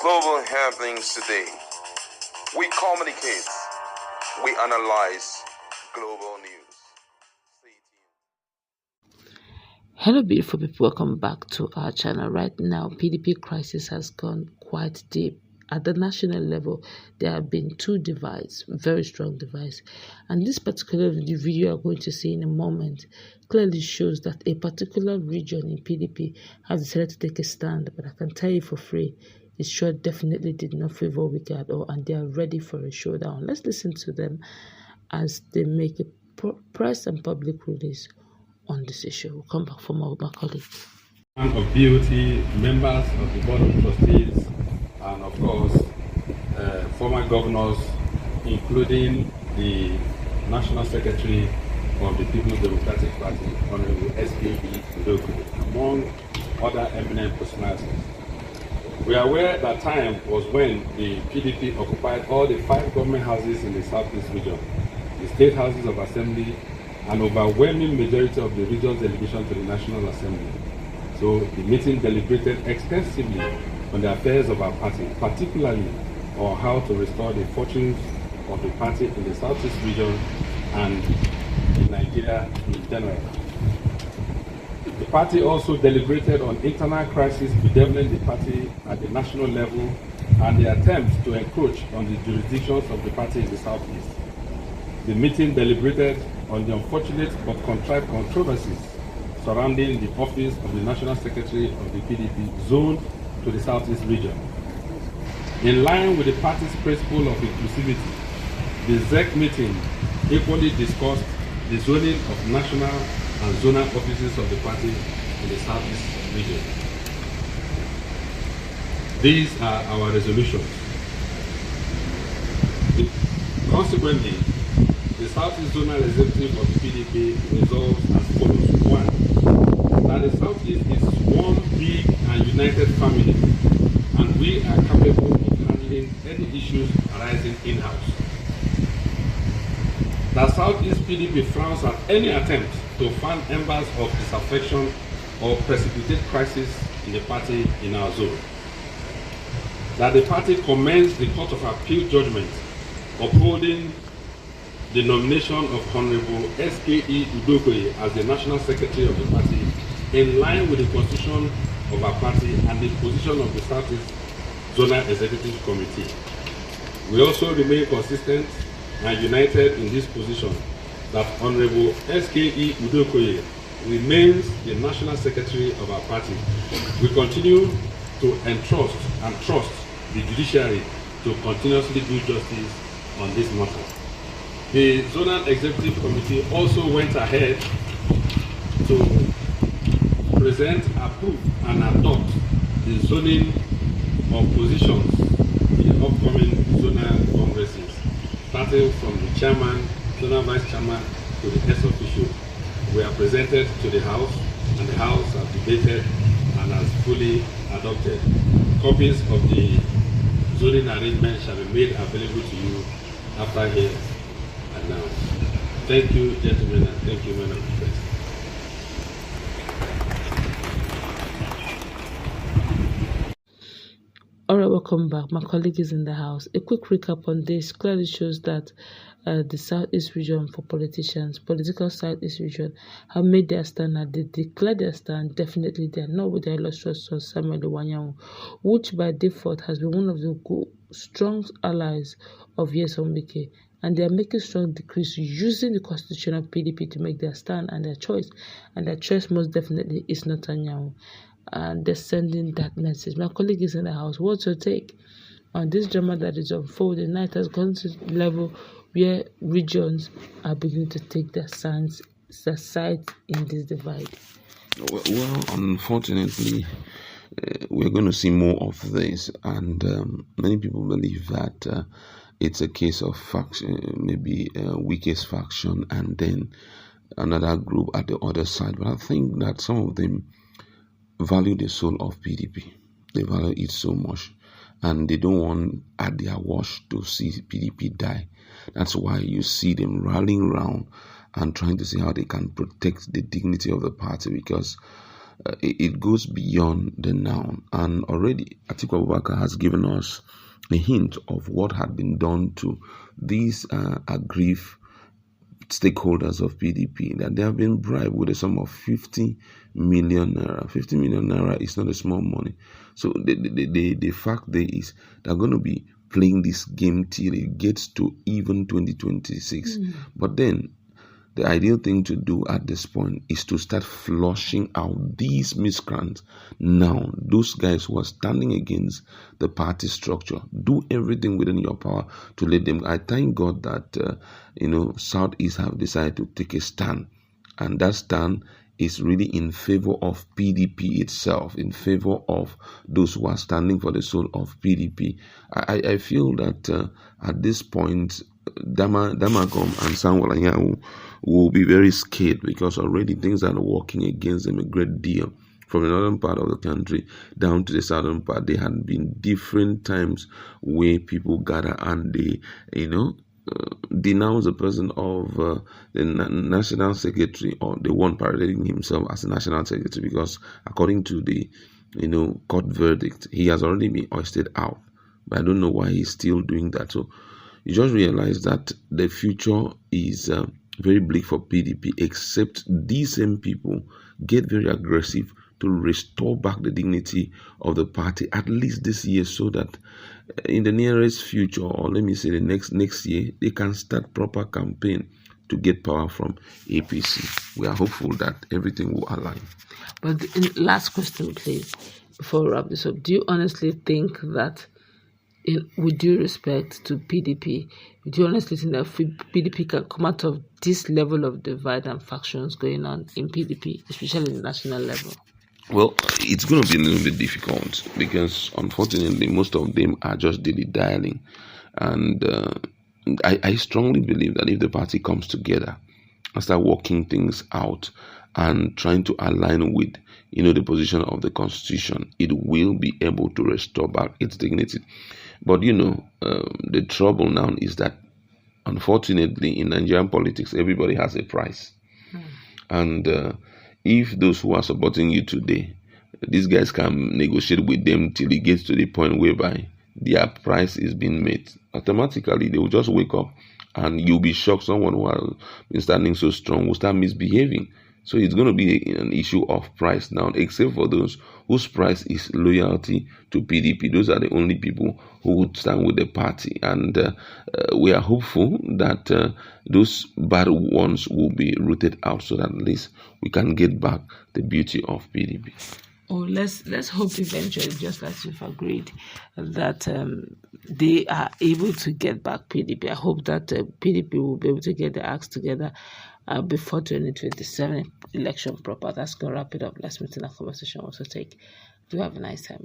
global happenings today. We communicate, we analyze global news. Stay tuned. Hello beautiful people, welcome back to our channel. Right now, PDP crisis has gone quite deep. At the national level, there have been two divides, very strong divides. And this particular video you are going to see in a moment clearly shows that a particular region in PDP has decided to take a stand. But I can tell you for free, it sure definitely did not favor Wike at all, and they are ready for a showdown. Let's listen to them as they make a press and public release on this issue. We'll come back for more with my colleagues. Of BOT, members of the Board of Trustees, and of course, former governors, including the National Secretary of the People's Democratic Party, Honorable S.K.E. Udoku, among other eminent personalities. We are aware that time was when the PDP occupied all the 5 government houses in the Southeast region, the state houses of assembly, an overwhelming majority of the region's delegation to the National Assembly. So the meeting deliberated extensively on the affairs of our party, particularly on how to restore the fortunes of the party in the Southeast region and in Nigeria in general. The party also deliberated on internal crises bedeviling the party at the national level and the attempts to encroach on the jurisdictions of the party in the Southeast. The meeting deliberated on the unfortunate but contrived controversies surrounding the office of the National Secretary of the PDP zoned to the Southeast region. In line with the party's principle of inclusivity, the ZEC meeting equally discussed the zoning of national and zonal offices of the party in the Southeast region. These are our resolutions. Consequently, the Southeast Zonal Executive of the PDP resolves as follows. 1. That the Southeast is one big and united family, and we are capable of handling any issues arising in-house. The Southeast PDP frowns at any attempt to fan embers of disaffection or precipitate crisis in the party in our zone. That the party commends the Court of Appeal judgment upholding the nomination of Honorable S.K.E. Udoku as the National Secretary of the party in line with the constitution of our party and the position of the Southeast Zonal Executive Committee. We also remain consistent and united in this position that Honorable S.K.E. Udoku remains the National Secretary of our party. We continue to entrust and trust the judiciary to continuously do justice on this matter. The Zonal Executive Committee also went ahead to present, approve, and adopt the zoning of positions in the upcoming zonal congresses, starting from the chairman, zonal vice chairman, to the ex officio. We are presented to the House, and the House has debated and has fully adopted. Copies of the zoning arrangement shall be made available to you after here and now. Thank you, gentlemen, and thank you, men of the press. Alright, welcome back. My colleague is in the house. A quick recap on this clearly shows that the Southeast region for politicians, political Southeast region, have made their stand and they declare their stand. Definitely, they are not with their illustrious son Samuel Iwanyanwu, which by default has been one of the strong allies of Nyesom Wike. And they are making strong decrees using the constitution of PDP to make their stand and their choice. And their choice most definitely is not Anyanwu. And they're sending that message. My colleague is in the house. What's your take on this drama that is unfolding? Now it has gone to the level where regions are beginning to take their sides in this divide. Well, unfortunately, we're going to see more of this, and many people believe that it's a case of faction, maybe Wike's faction, and then another group at the other side. But I think that some of them value the soul of PDP. They value it so much, and they don't want at their wash to see PDP die. That's why you see them rallying around and trying to see how they can protect the dignity of the party, because it goes beyond the noun. And already Atiku Abubakar has given us a hint of what had been done to these aggrieved stakeholders of PDP, that they have been bribed with a sum of 50 million naira. 50 million naira is not a small money. So the fact there is they're going to be playing this game till it gets to even 2026. But then the ideal thing to do at this point is to start flushing out these miscreants now. Those guys who are standing against the party structure, do everything within your power to let them. I thank God that Southeast have decided to take a stand, and that stand is really in favor of PDP itself, in favor of those who are standing for the soul of PDP. I feel that at this point, Damagom and Sanwalanya will be very scared, because already things are working against them a great deal. From the northern part of the country down to the southern part, there had been different times where people gather and they, denounce the person of the national secretary, or the one parading himself as a national secretary, because according to the court verdict, he has already been hoisted out. But I don't know why he's still doing that. So you just realize that the future is very bleak for PDP, except these same people get very aggressive to restore back the dignity of the party, at least this year, so that in the nearest future, or let me say the next year, they can start proper campaign to get power from APC. We are hopeful that everything will align. But last question, please, before we wrap this up. Do you honestly think that, with due respect to PDP, do you honestly think that PDP can come out of this level of divide and factions going on in PDP, especially at the national level? Well, it's going to be a little bit difficult, because unfortunately most of them are just dilly-dallying. And I strongly believe that if the party comes together and start working things out and trying to align with the position of the constitution, it will be able to restore back its dignity. But the trouble now is that, unfortunately, in Nigerian politics, everybody has a price. And if those who are supporting you today, these guys can negotiate with them till it gets to the point whereby their price is being met, automatically they will just wake up and you'll be shocked. Someone who has been standing so strong will start misbehaving. So it's going to be an issue of price now, except for those whose price is loyalty to PDP. Those are the only people who would stand with the party. And we are hopeful that those bad ones will be rooted out, so that at least we can get back the beauty of PDP. Oh, let's hope eventually, just as you've agreed, that they are able to get back PDP. I hope that PDP will be able to get their acts together before 2027 election proper. That's going to wrap it up. Let's meet in a conversation also take. Do have a nice time.